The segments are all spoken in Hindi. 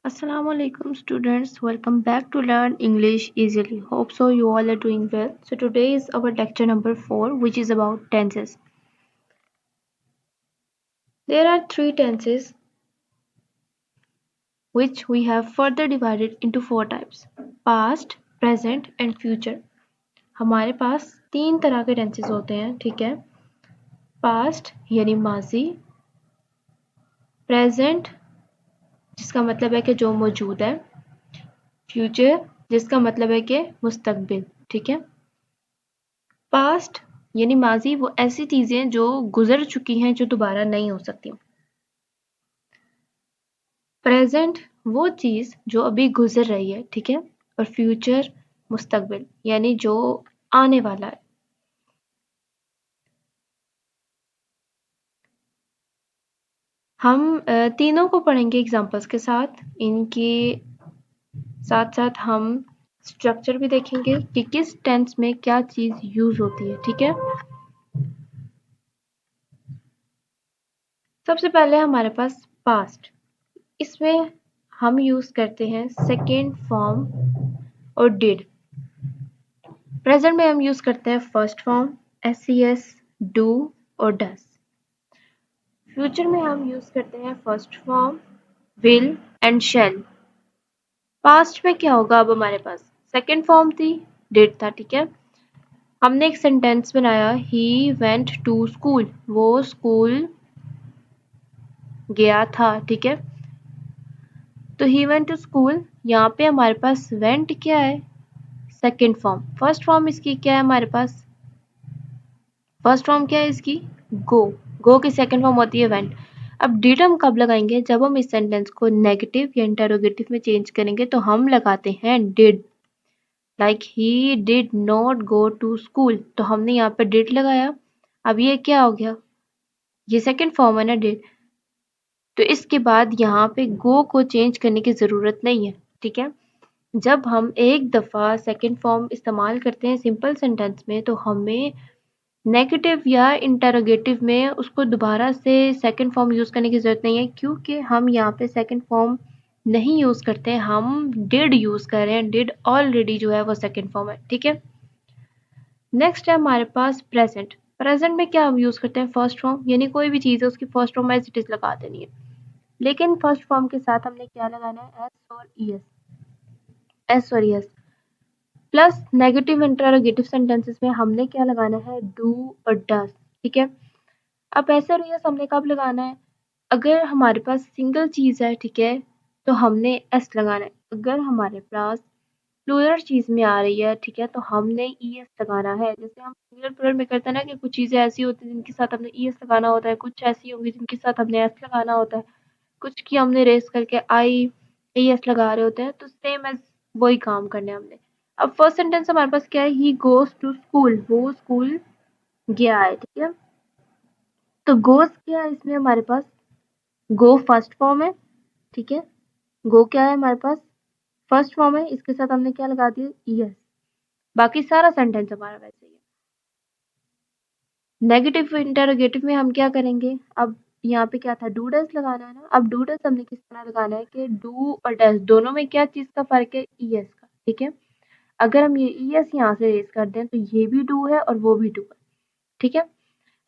Assalamu alaikum students, welcome back to Learn English Easily. Hope so you all are doing well. So today is our lecture number 4 which is about tenses. There are three tenses which we have further divided into four types: past, present and future. हमारे पास तीन तरह के tenses होते हैं, ठीक है? Past यानी माजी, present जिसका मतलब है कि जो मौजूद है, future जिसका मतलब है कि मुस्तकबिल, ठीक है? पास्ट यानी माजी वो ऐसी चीजें जो गुजर चुकी हैं जो दोबारा नहीं हो सकती। प्रेजेंट वो चीज जो अभी गुजर रही है, ठीक है? और फ्यूचर मुस्तकबिल यानी जो आने वाला है। हम तीनों को पढ़ेंगे एग्जांपल्स के साथ। इनके साथ साथ हम स्ट्रक्चर भी देखेंगे कि किस टेंस में क्या चीज यूज होती है, ठीक है? सबसे पहले हमारे पास पास्ट। इसमें हम यूज करते हैं सेकेंड फॉर्म और डिड। प्रेजेंट में हम यूज करते हैं फर्स्ट फॉर्म SES, डू और डस। फ्यूचर में हम यूज करते हैं first form will and shall. Past में क्या होगा? अब हमारे पास सेकेंड फॉर्म थी, डिड था, ठीक है? हमने एक सेंटेंस बनाया, ही वेंट टू स्कूल, वो स्कूल गया था, ठीक है? तो ही वेंट टू स्कूल, यहाँ पे हमारे पास वेंट क्या है? Second form. फर्स्ट फॉर्म इसकी क्या है हमारे पास? फर्स्ट फॉर्म क्या है इसकी? गो। गो की सेकंड फॉर्म होती है वेंट। अब डिड हम कब लगाएंगे? जब हम इस सेंटेंस को नेगेटिव या इंटरोगेटिव में चेंज करेंगे तो हम लगाते हैं did. Like he did not go to school, तो हमने यहाँ पे डिड लगाया। अब ये क्या हो गया? ये सेकंड फॉर्म है ना डिड, तो इसके बाद यहाँ पे गो को चेंज करने की जरूरत नहीं है, ठीक है? जब हम एक दफा सेकंड फॉर्म इस्तेमाल करते हैं सिंपल सेंटेंस में तो हमें नेगेटिव या इंटरोगेटिव में उसको दोबारा से सेकंड फॉर्म यूज करने की जरूरत नहीं है, क्योंकि हम यहाँ पे सेकंड फॉर्म नहीं यूज करते हैं, हम डिड यूज कर रहे हैं। डिड ऑलरेडी जो है वो सेकंड फॉर्म है, ठीक है? नेक्स्ट है हमारे पास प्रेजेंट। प्रेजेंट में क्या हम यूज करते हैं? फर्स्ट फॉर्म, यानी कोई भी चीज है उसकी first form as it is लगा देनी है, लेकिन फर्स्ट फॉर्म के साथ हमने क्या लगाना है? एस और ES plus negative interrogative sentences में हमने क्या लगाना है? डू और डस, ठीक है? अब ऐसा रियस हमने कब लगाना है? अगर हमारे पास सिंगल चीज है, ठीक है, तो हमने एस लगाना है। अगर हमारे पास प्लूरल चीज में आ रही है, ठीक है, तो हमने ईएस लगाना है। जैसे हम सिंगल प्लूरल में करते हैं ना कि कुछ चीजें ऐसी होती हैं जिनके साथ हमने ईएस लगाना होता है, कुछ ऐसी होंगी जिनके साथ हमने एस लगाना होता है, कुछ की हमने रेस करके आई ईएस लगा रहे होते हैं, तो सेम एज वही काम करने हैं हमने। अब फर्स्ट सेंटेंस हमारे पास क्या है? ही गोज टू स्कूल, वो स्कूल गया है, ठीक है? तो गोज क्या है इसमें हमारे पास? गो फर्स्ट फॉर्म है, ठीक है? गो क्या है हमारे पास? फर्स्ट फॉर्म है, इसके साथ हमने क्या लगा दिया? ईएस। बाकी सारा सेंटेंस हमारा वैसे ही है। नेगेटिव इंटरोगेटिव में हम क्या करेंगे? अब यहाँ पे क्या था? डू डज लगाना है ना। अब डू डज हमने किस तरह लगाना है कि डू और डज दोनों में क्या चीज का फर्क है? ईएस का, ठीक है? अगर हम ये ईएस यहाँ से रेस कर दें तो ये भी डू है और वो भी डू है, ठीक है?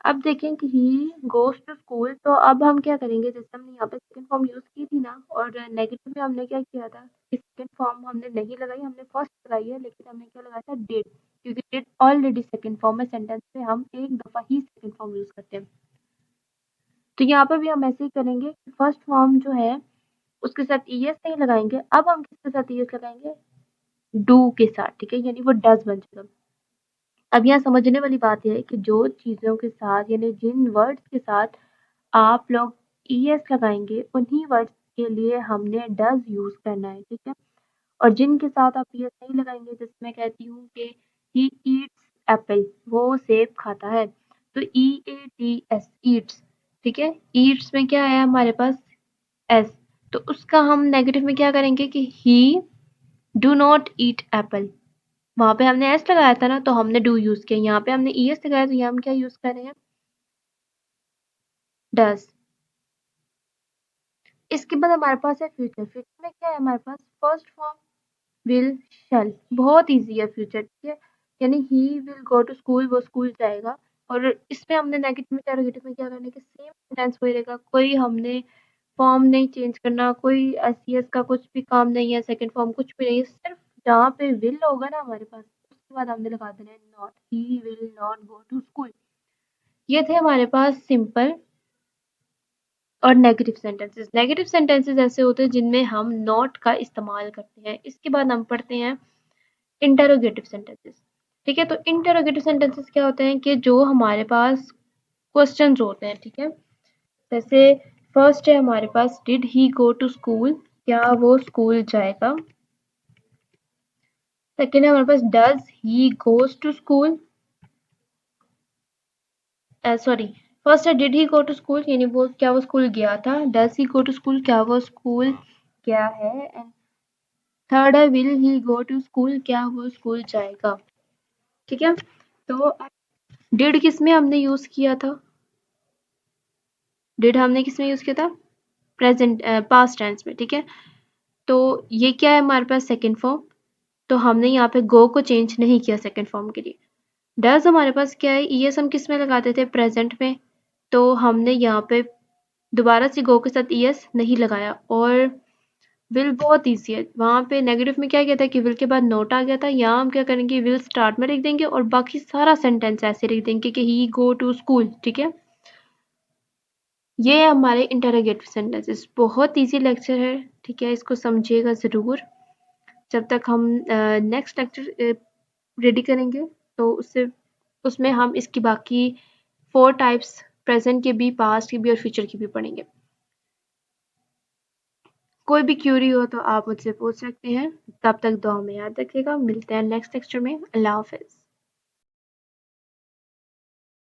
अब देखें कि ही गोज टू स्कूल, तो अब हम क्या करेंगे? जैसे हमने यहाँ पे सेकंड फॉर्म यूज की थी ना, और नेगेटिव में हमने क्या किया था? सेकंड फॉर्म हमने नहीं लगाई, हमने फर्स्ट लगाई है, लेकिन हमने क्या लगाया था? डिड, क्योंकि डिड ऑलरेडी सेकंड फॉर्म है। सेंटेंस में हम एक दफा ही सेकंड फॉर्म यूज करते हैं, तो यहाँ पर भी हम ऐसे ही करेंगे। फर्स्ट फॉर्म जो है उसके साथ ईएस नहीं लगाएंगे, अब हम किसके साथ ईएस लगाएंगे? डू के साथ, ठीक है? यानी वो डज बन जाएगा। अब यहाँ समझने वाली बात यह है कि जो चीजों के साथ यानी जिन वर्ड्स के साथ आप लोग ईएस लगाएंगे उन्हीं वर्ड्स के लिए हमने डज यूज करना है, ठीक है? और जिनके साथ आप ईएस नहीं लगाएंगे, जैसे मैं कहती हूँ कि ही ईट्स एप्पल, वो सेब खाता है, तो EATS ईट्स, ठीक है? ईट्स में क्या है हमारे पास? एस, तो उसका हम नेगेटिव में क्या करेंगे कि ही डू नॉट ईट एप्पल। वहां पे हमने एस लगाया था ना, तो हमने डू यूज किया। यहाँ पे हमने ईएस लगाया, तो यहाँ हम क्या यूज कर रहे हैं? डज। इसके बाद हमारे पास है फ्यूचर। फ्यूचर में क्या है हमारे पास? First form will, shall. बहुत ईज़ी है फ्यूचर, ठीक है? यानी he will go to school, वो स्कूल जाएगा। और इसमें हमने नेगेटिव इंटेरोगेटिव में क्या करना है कि सेम सेंटेंस वही रहेगा, कोई हमने फॉर्म नहीं चेंज करना, कोई एस का कुछ भी काम नहीं है, सेकंड फॉर्म कुछ भी नहीं है। सिर्फ जहाँ पे विल होगा ना हमारे पास, उसके बाद हमने लगा देना है not, he will not go to school. ये थे हमारे पास सिंपल और नेगेटिव सेंटेंसेस। नेगेटिव सेंटेंसेस ऐसे होते हैं जिनमें हम नॉट का इस्तेमाल करते हैं। इसके बाद हम पढ़ते हैं इंटेरोगेटिव सेंटेंसेस। ठीक है, तो इंटेरोगेटिव सेंटेंसेस क्या होते हैं कि जो हमारे पास क्वेश्चंस होते हैं, ठीक है? जैसे फर्स्ट है हमारे पास did he go to school, क्या वो स्कूल जाएगा। सेकेंड है हमारे पास does he goes to school, sorry, first है did he go to school यानी वो क्या वो स्कूल गया था। Does he go to school, क्या वो स्कूल गया है। एंड थर्ड है will he go to school, क्या वो स्कूल जाएगा। ठीक है, तो डिड किस में हमने यूज किया था? डिड हमने किस में यूज किया था? प्रेजेंट पास्ट टेंस में, ठीक है? तो ये क्या है हमारे पास? Second form. तो हमने यहाँ पे गो को चेंज नहीं किया सेकंड फॉर्म के लिए। डज हमारे पास क्या है? ईएस हम किस में लगाते थे? प्रेजेंट में। तो हमने यहाँ पे दोबारा से गो के साथ ईएस नहीं लगाया। और विल बहुत ईजी है, वहां पे नेगेटिव में क्या किया था कि विल के बाद नोट आ गया था। यहाँ हम क्या करेंगे? विल स्टार्ट में लिख देंगे और बाकी सारा सेंटेंस ऐसे लिख देंगे कि ही गो टू स्कूल। ठीक है, ये है हमारे इंटरोगेटिव सेंटेंसेस। बहुत इजी लेक्चर है, ठीक है? इसको समझिएगा ज़रूर। जब तक हम नेक्स्ट लेक्चर रेडी करेंगे तो उसमें हम इसकी बाकी 4 टाइप्स, प्रेजेंट के भी, पास्ट की भी और फ्यूचर की भी पढ़ेंगे। कोई भी क्यूरी हो तो आप मुझसे पूछ सकते हैं। तब तक दुआ में याद रखिएगा। मिलते हैं नेक्स्ट लेक्चर में। अल्लाह हाफिज़।